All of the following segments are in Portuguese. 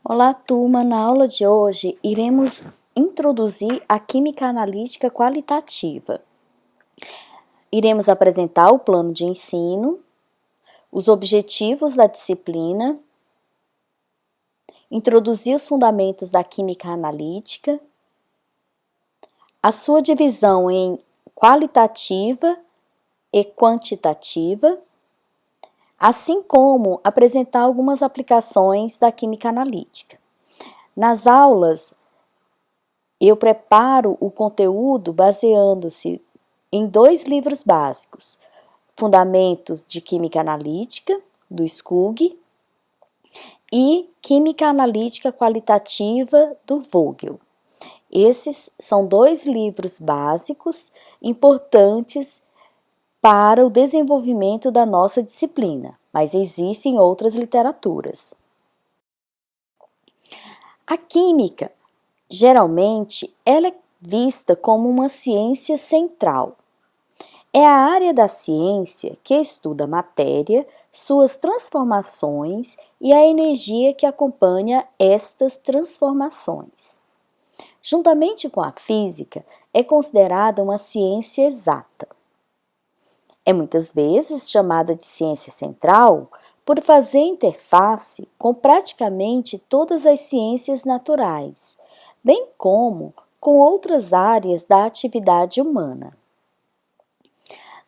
Olá, turma! Na aula de hoje, iremos introduzir a química analítica qualitativa. Iremos apresentar o plano de ensino, os objetivos da disciplina, introduzir os fundamentos da química analítica, a sua divisão em qualitativa e quantitativa, assim como apresentar algumas aplicações da química analítica. Nas aulas, eu preparo o conteúdo baseando-se em 2 livros básicos, Fundamentos de Química Analítica, do Skugg, e Química Analítica Qualitativa, do Vogel. Esses são 2 livros básicos importantes para o desenvolvimento da nossa disciplina, mas existem outras literaturas. A química, geralmente, ela é vista como uma ciência central. É a área da ciência que estuda a matéria, suas transformações e a energia que acompanha estas transformações. Juntamente com a física, é considerada uma ciência exata. É muitas vezes chamada de ciência central por fazer interface com praticamente todas as ciências naturais, bem como com outras áreas da atividade humana.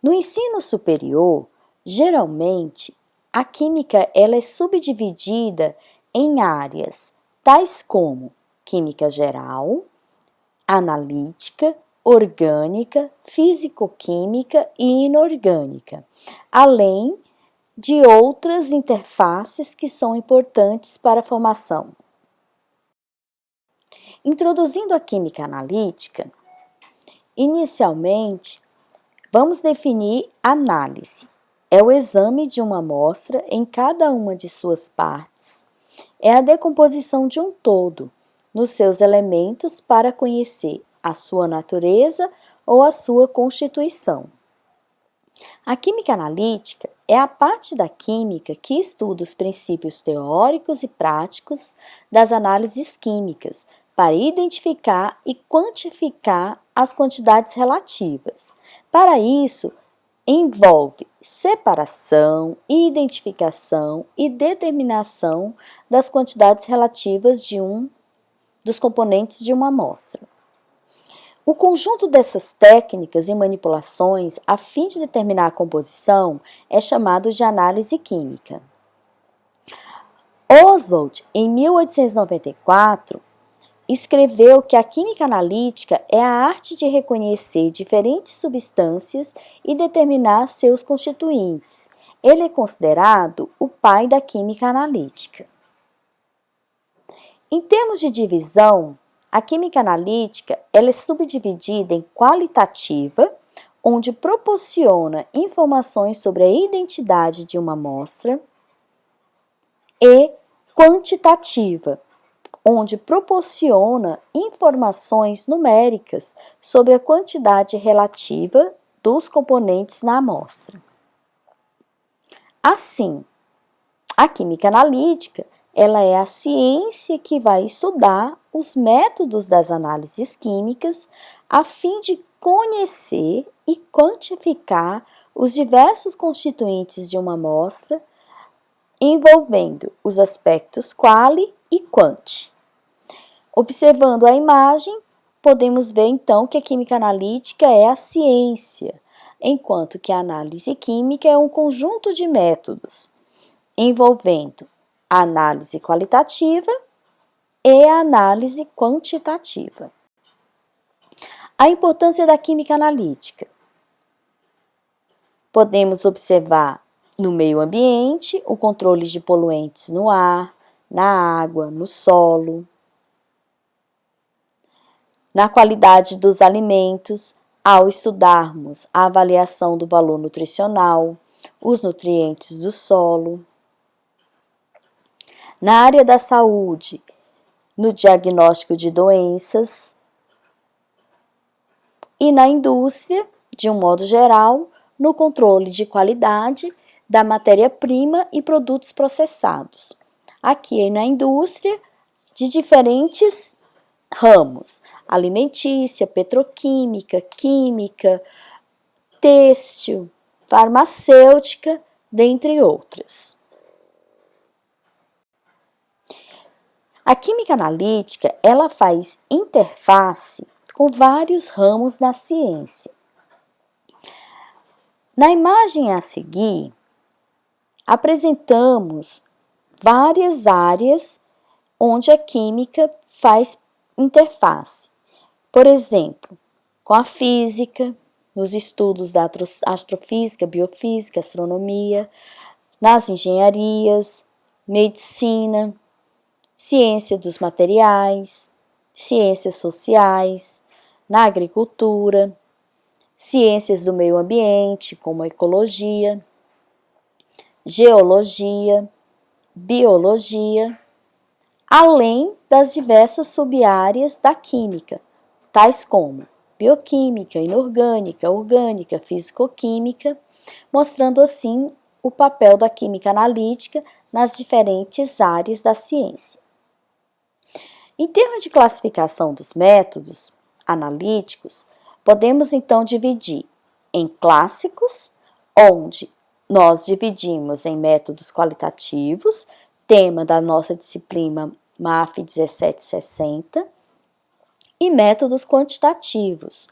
No ensino superior, geralmente, a química ela é subdividida em áreas tais como química geral, analítica, orgânica, físico-química e inorgânica, além de outras interfaces que são importantes para a formação. Introduzindo a química analítica, inicialmente, vamos definir análise. É o exame de uma amostra em cada uma de suas partes. É a decomposição de um todo, nos seus elementos para conhecer a sua natureza ou a sua constituição. A química analítica é a parte da química que estuda os princípios teóricos e práticos das análises químicas para identificar e quantificar as quantidades relativas. Para isso, envolve separação, identificação e determinação das quantidades relativas dos componentes de uma amostra. O conjunto dessas técnicas e manipulações a fim de determinar a composição é chamado de análise química. Oswald, em 1894, escreveu que a química analítica é a arte de reconhecer diferentes substâncias e determinar seus constituintes. Ele é considerado o pai da química analítica. Em termos de divisão, a química analítica ela é subdividida em qualitativa, onde proporciona informações sobre a identidade de uma amostra, e quantitativa, onde proporciona informações numéricas sobre a quantidade relativa dos componentes na amostra. Assim, a química analítica ela é a ciência que vai estudar os métodos das análises químicas a fim de conhecer e quantificar os diversos constituintes de uma amostra, envolvendo os aspectos quali e quanti. Observando a imagem, podemos ver então que a química analítica é a ciência, enquanto que a análise química é um conjunto de métodos, envolvendo a análise qualitativa e a análise quantitativa. A importância da química analítica. Podemos observar no meio ambiente o controle de poluentes no ar, na água, no solo, na qualidade dos alimentos, ao estudarmos a avaliação do valor nutricional, os nutrientes do solo. Na área da saúde, no diagnóstico de doenças. E na indústria, de um modo geral, no controle de qualidade da matéria-prima e produtos processados. Aqui na indústria, de diferentes ramos: alimentícia, petroquímica, química, têxtil, farmacêutica, dentre outras. A química analítica, ela faz interface com vários ramos da ciência. Na imagem a seguir, apresentamos várias áreas onde a química faz interface. Por exemplo, com a física, nos estudos da astrofísica, biofísica, astronomia, nas engenharias, medicina, ciência dos materiais, ciências sociais, na agricultura, ciências do meio ambiente, como ecologia, geologia, biologia, além das diversas sub-áreas da química, tais como bioquímica, inorgânica, orgânica, físico-química, mostrando assim o papel da química analítica nas diferentes áreas da ciência. Em termos de classificação dos métodos analíticos, podemos então dividir em clássicos, onde nós dividimos em métodos qualitativos, tema da nossa disciplina MAF 1760, e métodos quantitativos,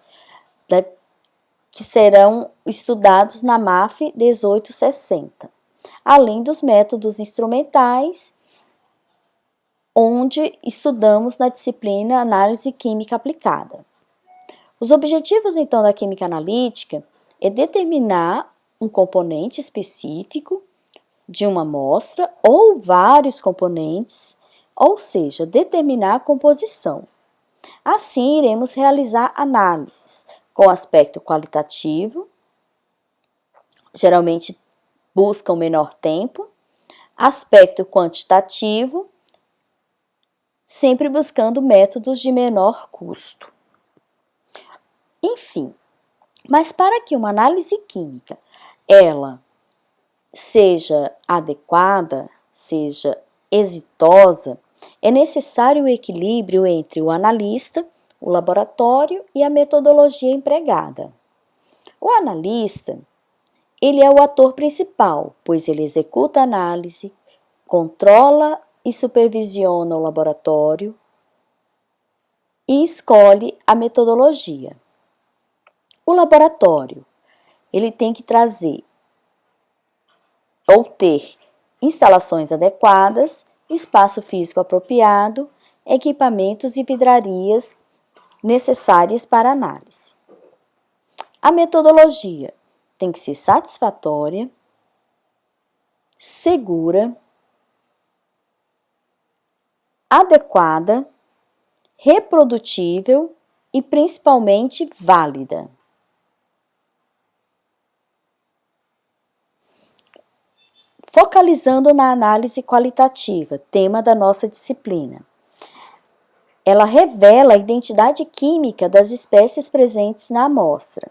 que serão estudados na MAF 1860, além dos métodos instrumentais, onde estudamos na disciplina Análise Química Aplicada. Os objetivos, então, da química analítica é determinar um componente específico de uma amostra ou vários componentes, ou seja, determinar a composição. Assim, iremos realizar análises com aspecto qualitativo, geralmente buscam menor tempo, aspecto quantitativo, sempre buscando métodos de menor custo. Enfim, mas para que uma análise química ela seja adequada, seja exitosa, é necessário o equilíbrio entre o analista, o laboratório e a metodologia empregada. O analista, ele é o ator principal, pois ele executa a análise, controla e supervisiona o laboratório e escolhe a metodologia. O laboratório, ele tem que trazer ou ter instalações adequadas, espaço físico apropriado, equipamentos e vidrarias necessárias para análise. A metodologia tem que ser satisfatória, segura, adequada, reprodutível e principalmente válida. Focalizando na análise qualitativa, tema da nossa disciplina. Ela revela a identidade química das espécies presentes na amostra.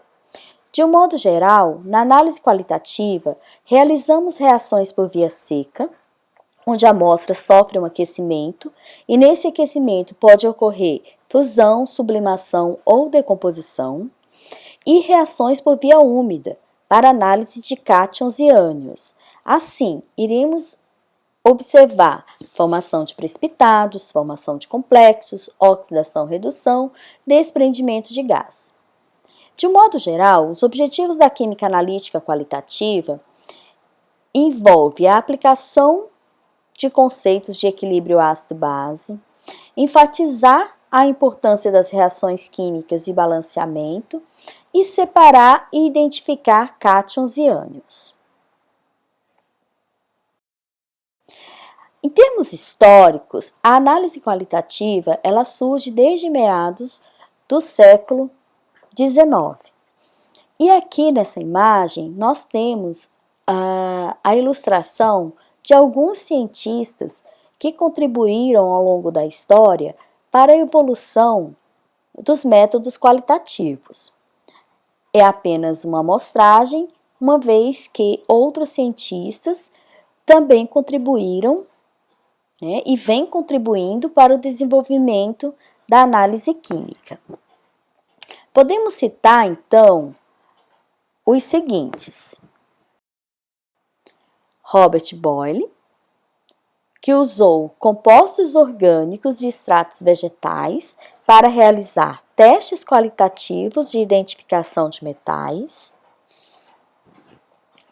De um modo geral, na análise qualitativa, realizamos reações por via seca, onde a amostra sofre um aquecimento, e nesse aquecimento pode ocorrer fusão, sublimação ou decomposição, e reações por via úmida, para análise de cátions e ânions. Assim, iremos observar formação de precipitados, formação de complexos, oxidação, redução, desprendimento de gás. De um modo geral, os objetivos da química analítica qualitativa envolvem a aplicação de conceitos de equilíbrio ácido-base, enfatizar a importância das reações químicas de balanceamento e separar e identificar cátions e ânions. Em termos históricos, a análise qualitativa ela surge desde meados do século XIX. E aqui nessa imagem nós temos a ilustração de alguns cientistas que contribuíram ao longo da história para a evolução dos métodos qualitativos. É apenas uma amostragem, uma vez que outros cientistas também contribuíram né, e vem contribuindo para o desenvolvimento da análise química. Podemos citar, então, os seguintes: Robert Boyle, que usou compostos orgânicos de extratos vegetais para realizar testes qualitativos de identificação de metais.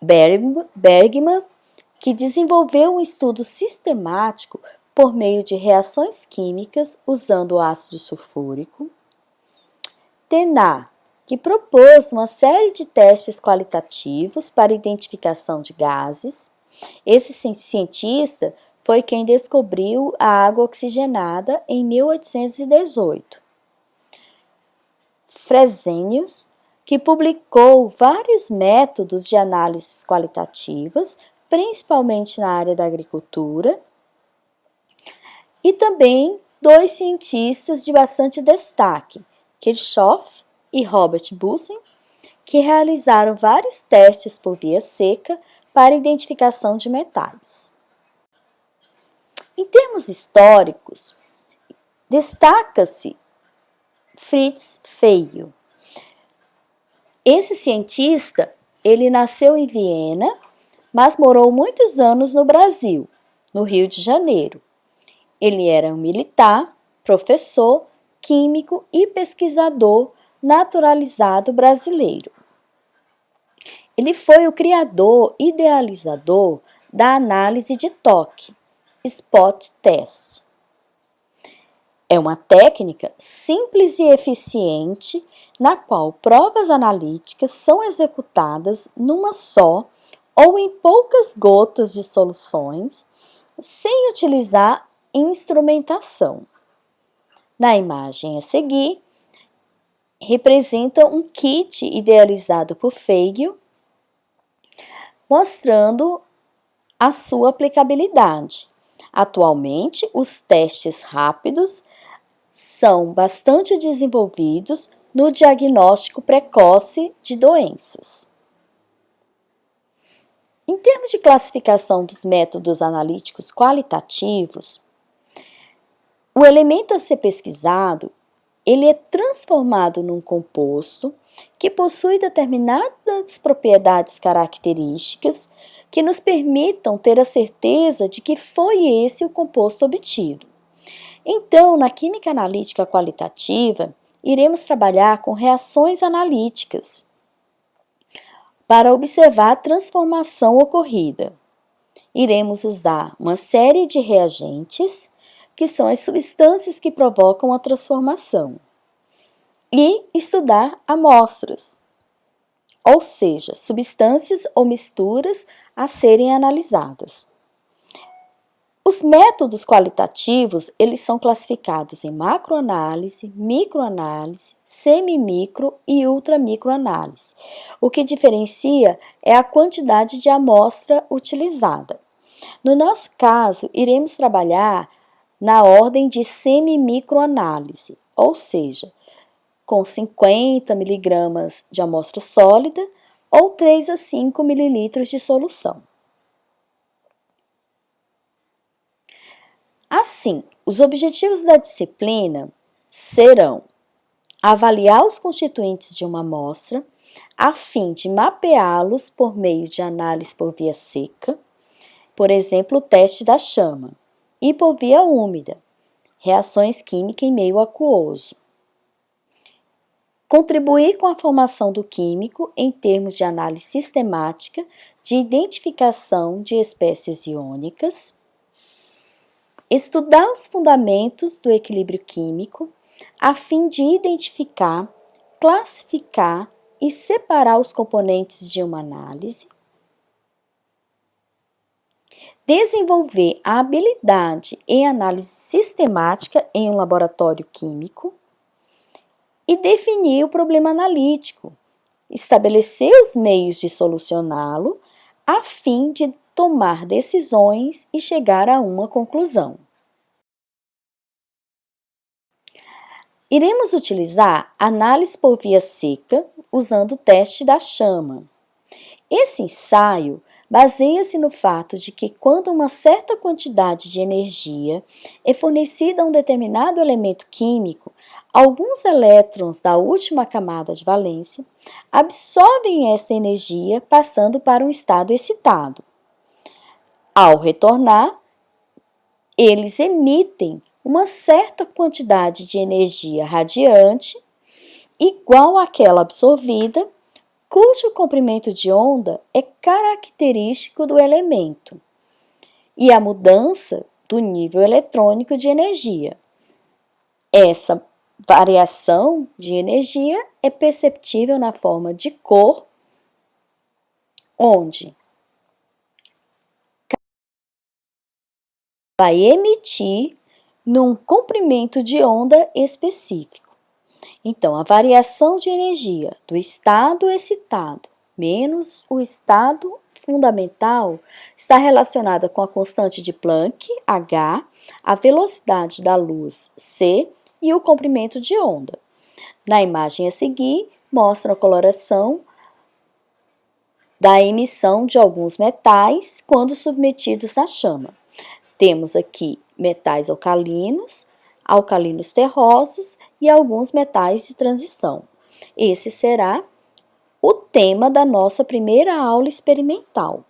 Bergman, que desenvolveu um estudo sistemático por meio de reações químicas usando o ácido sulfúrico. Tenat, que propôs uma série de testes qualitativos para identificação de gases. Esse cientista foi quem descobriu a água oxigenada em 1818. Fresenius, que publicou vários métodos de análises qualitativas, principalmente na área da agricultura, e também dois cientistas de bastante destaque, Kirchhoff e Robert Bunsen, que realizaram vários testes por via seca para identificação de metais. Em termos históricos, destaca-se Fritz Feigl. Esse cientista, ele nasceu em Viena, mas morou muitos anos no Brasil, no Rio de Janeiro. Ele era um militar, professor, químico e pesquisador naturalizado brasileiro. Ele foi o criador e idealizador da análise de toque, Spot Test. É uma técnica simples e eficiente na qual provas analíticas são executadas numa só ou em poucas gotas de soluções, sem utilizar instrumentação. Na imagem a seguir, representa um kit idealizado por Feigl, mostrando a sua aplicabilidade. Atualmente, os testes rápidos são bastante desenvolvidos no diagnóstico precoce de doenças. Em termos de classificação dos métodos analíticos qualitativos, o elemento a ser pesquisado, ele é transformado num composto que possui determinadas propriedades características que nos permitam ter a certeza de que foi esse o composto obtido. Então, na química analítica qualitativa, iremos trabalhar com reações analíticas para observar a transformação ocorrida. Iremos usar uma série de reagentes, que são as substâncias que provocam a transformação, e estudar amostras, ou seja, substâncias ou misturas a serem analisadas. Os métodos qualitativos, eles são classificados em macroanálise, microanálise, semimicro e ultramicroanálise. O que diferencia é a quantidade de amostra utilizada. No nosso caso, iremos trabalhar na ordem de semimicroanálise, ou seja, com 50 mg de amostra sólida ou 3 a 5 ml de solução. Assim, os objetivos da disciplina serão avaliar os constituintes de uma amostra, a fim de mapeá-los por meio de análise por via seca, por exemplo, o teste da chama, e por via úmida, reações químicas em meio aquoso. Contribuir com a formação do químico em termos de análise sistemática de identificação de espécies iônicas. Estudar os fundamentos do equilíbrio químico a fim de identificar, classificar e separar os componentes de uma análise. Desenvolver a habilidade em análise sistemática em um laboratório químico. E definir o problema analítico, estabelecer os meios de solucioná-lo a fim de tomar decisões e chegar a uma conclusão. Iremos utilizar análise por via seca usando o teste da chama. Esse ensaio baseia-se no fato de que quando uma certa quantidade de energia é fornecida a um determinado elemento químico, alguns elétrons da última camada de valência absorvem esta energia, passando para um estado excitado. Ao retornar, eles emitem uma certa quantidade de energia radiante igual àquela absorvida, cujo comprimento de onda é característico do elemento, e a mudança do nível eletrônico de energia. Essa variação de energia é perceptível na forma de cor, onde vai emitir num comprimento de onda específico. Então, a variação de energia do estado excitado menos o estado fundamental está relacionada com a constante de Planck, H, a velocidade da luz, c, e o comprimento de onda. Na imagem a seguir, mostra a coloração da emissão de alguns metais quando submetidos à chama. Temos aqui metais alcalinos, alcalinos terrosos e alguns metais de transição. Esse será o tema da nossa primeira aula experimental,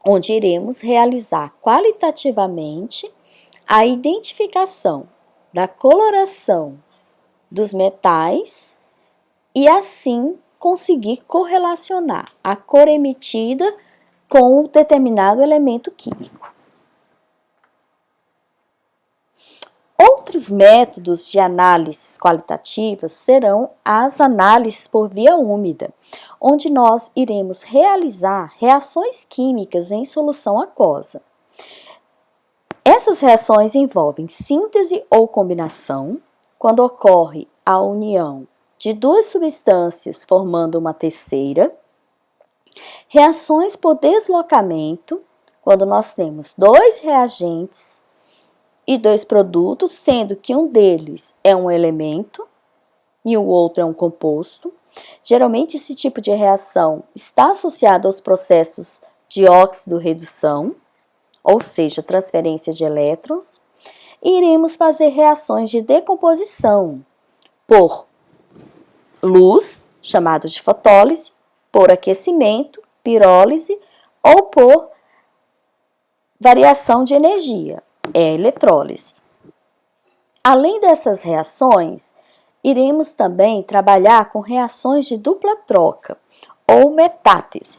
onde iremos realizar qualitativamente a identificação da coloração dos metais e assim conseguir correlacionar a cor emitida com um determinado elemento químico. Outros métodos de análises qualitativas serão as análises por via úmida, onde nós iremos realizar reações químicas em solução aquosa. Essas reações envolvem síntese ou combinação, quando ocorre a união de duas substâncias formando uma terceira, reações por deslocamento, quando nós temos dois reagentes e dois produtos, sendo que um deles é um elemento e o outro é um composto. Geralmente, esse tipo de reação está associado aos processos de óxido-redução, ou seja, transferência de elétrons. E iremos fazer reações de decomposição por luz, chamado de fotólise, por aquecimento, pirólise, ou por variação de energia, eletrólise. Além dessas reações, iremos também trabalhar com reações de dupla troca, ou metátese.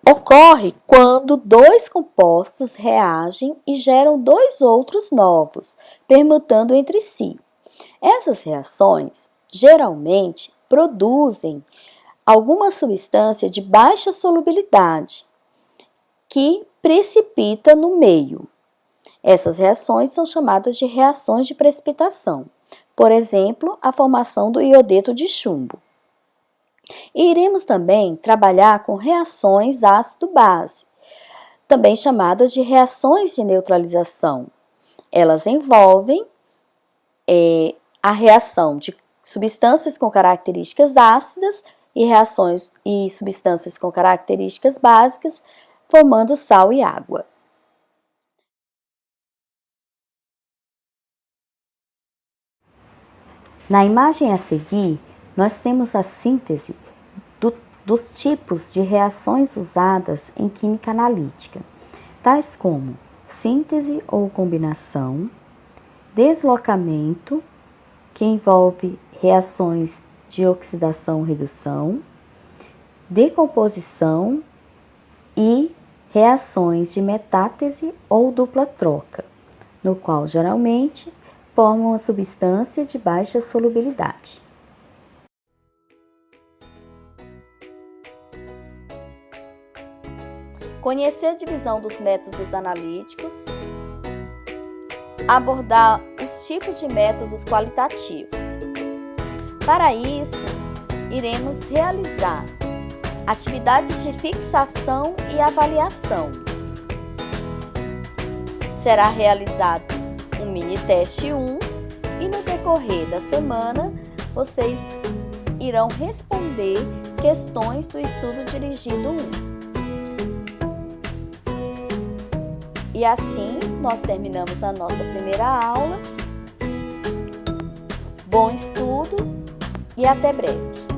Ocorre quando dois compostos reagem e geram dois outros novos, permutando entre si. Essas reações, geralmente, produzem alguma substância de baixa solubilidade, que precipita no meio. Essas reações são chamadas de reações de precipitação. Por exemplo, a formação do iodeto de chumbo. E iremos também trabalhar com reações ácido-base, também chamadas de reações de neutralização. Elas envolvem a reação de substâncias com características ácidas e reações e substâncias com características básicas, formando sal e água. Na imagem a seguir, nós temos a síntese dos tipos de reações usadas em química analítica, tais como síntese ou combinação, deslocamento, que envolve reações de oxidação-redução, decomposição e reações de metátese ou dupla troca, no qual geralmente formam uma substância de baixa solubilidade. Conhecer a divisão dos métodos analíticos, abordar os tipos de métodos qualitativos. Para isso, iremos realizar atividades de fixação e avaliação. Será realizado um mini teste 1 e no decorrer da semana vocês irão responder questões do estudo dirigido 1. E assim nós terminamos a nossa primeira aula. Bom estudo e até breve!